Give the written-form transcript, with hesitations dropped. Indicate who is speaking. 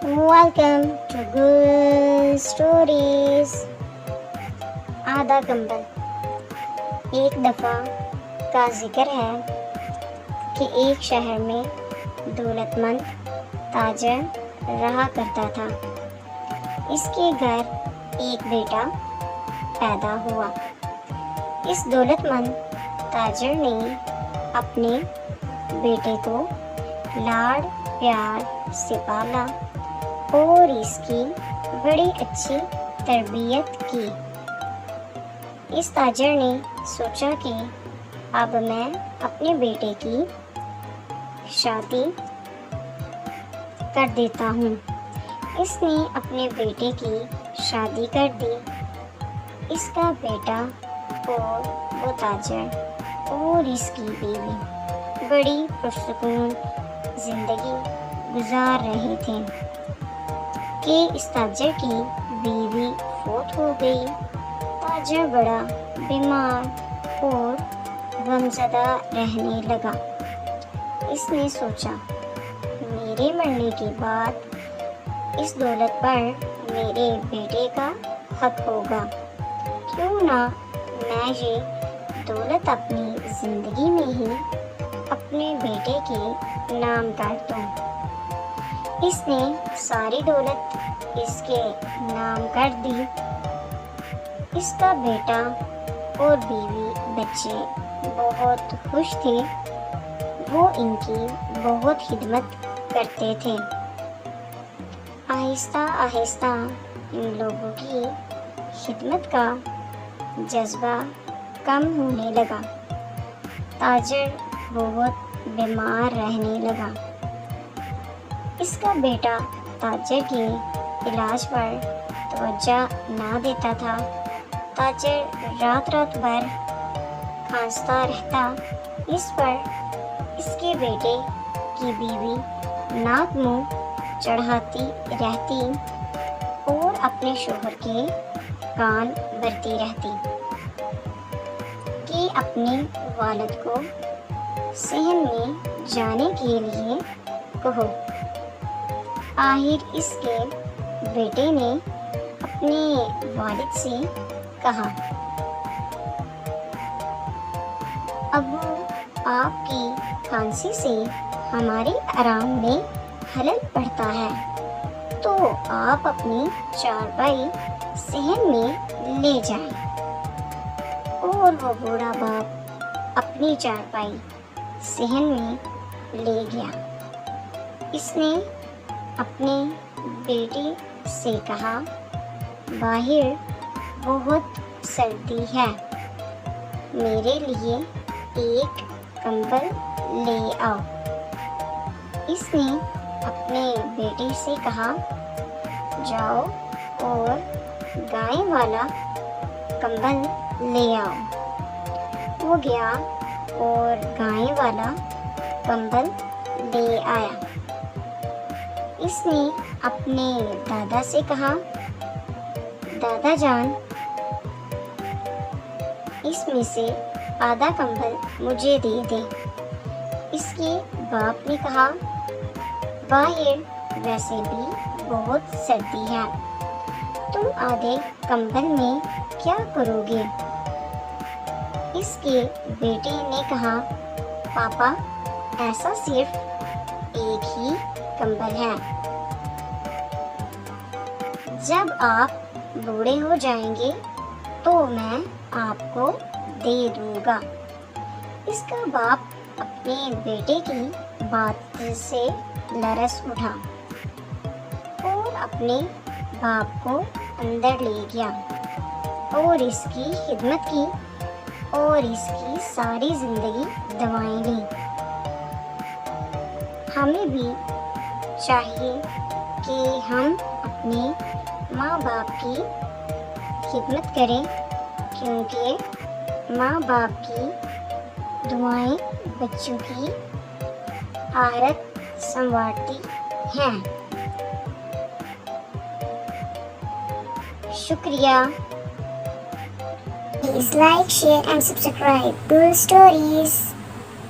Speaker 1: Welcome to good stories. آدھا کمبل۔ ایک دفعہ کا ذکر ہے کہ ایک شہر میں دولت مند تاجر رہا کرتا تھا۔ اس کے گھر ایک بیٹا پیدا ہوا۔ اس دولت مند تاجر نے اپنے بیٹے کو لاڑ پیار سے پالا اور اس کی بڑی اچھی تربیت کی۔ اس تاجر نے سوچا کہ اب میں اپنے بیٹے کی شادی کر دیتا ہوں۔ اس نے اپنے بیٹے کی شادی کر دی۔ اس کا بیٹا اور وہ تاجر اور اس کی بیوی بڑی پرسکون زندگی گزار رہے تھے کہ اس تاجر کی بیوی فوت ہو گئی۔ تاجر بڑا بیمار اور غمزدہ رہنے لگا۔ اس نے سوچا میرے مرنے کے بعد اس دولت پر میرے بیٹے کا حق ہوگا، کیوں نہ میں یہ دولت اپنی زندگی میں ہی اپنے بیٹے کے نام کر دوں۔ اس نے ساری دولت اس کے نام کر دی۔ اس کا بیٹا اور بیوی بچے بہت خوش تھے۔ وہ ان کی بہت خدمت کرتے تھے۔ آہستہ آہستہ ان لوگوں کی خدمت کا جذبہ کم ہونے لگا۔ تاجر بہت بیمار رہنے لگا۔ اس کا بیٹا تاجر کے علاج پر توجہ نہ دیتا تھا۔ تاجر رات بھر کھانستا رہتا۔ اس پر اس کے بیٹے کی بیوی ناک منہ چڑھاتی رہتی اور اپنے شوہر کے کان بھرتی رہتی کہ اپنے والد کو صحن میں جانے کے لیے کہو۔ آخر اس کے بیٹے نے اپنے والد سے کہا، ابو، آپ کی کھانسی سے ہمارے آرام میں خلل پڑتا ہے، تو آپ اپنی چارپائی صحن میں لے جائیں۔ اور وہ بوڑھا باپ اپنی چارپائی صحن میں لے گیا۔ اس نے اپنے بیٹے سے کہا، باہر بہت سردی ہے، میرے لیے ایک کمبل لے آؤ۔ اس نے اپنے بیٹے سے کہا، جاؤ اور گائے والا کمبل لے آؤ۔ وہ گیا اور گائے والا کمبل لے آیا۔ اس نے اپنے دادا سے کہا، دادا جان، اس میں سے آدھا کمبل مجھے دے دیں۔ اس کے باپ نے کہا، باہر ویسے بھی بہت سردی ہے، تم آدھے کمبل میں کیا کرو گے؟ اس کے بیٹے نے کہا، پاپا، ایسا صرف ایک ہی کمبل ہے، جب آپ بوڑھے ہو جائیں گے تو میں آپ کو دے دوں گا۔ اس کا باپ اپنے بیٹے کی بات سے لرز اٹھا اور اپنے باپ کو اندر لے گیا اور اس کی خدمت کی اور اس کی ساری زندگی دعائیں لیں۔ ہمیں بھی چاہیے کہ ہم اپنے ماں باپ کی خدمت کریں، کیونکہ ماں باپ کی دعائیں بچوں کی آخرت سنوارتی ہیں۔ شکریہ۔ Please like, share and subscribe to Stories.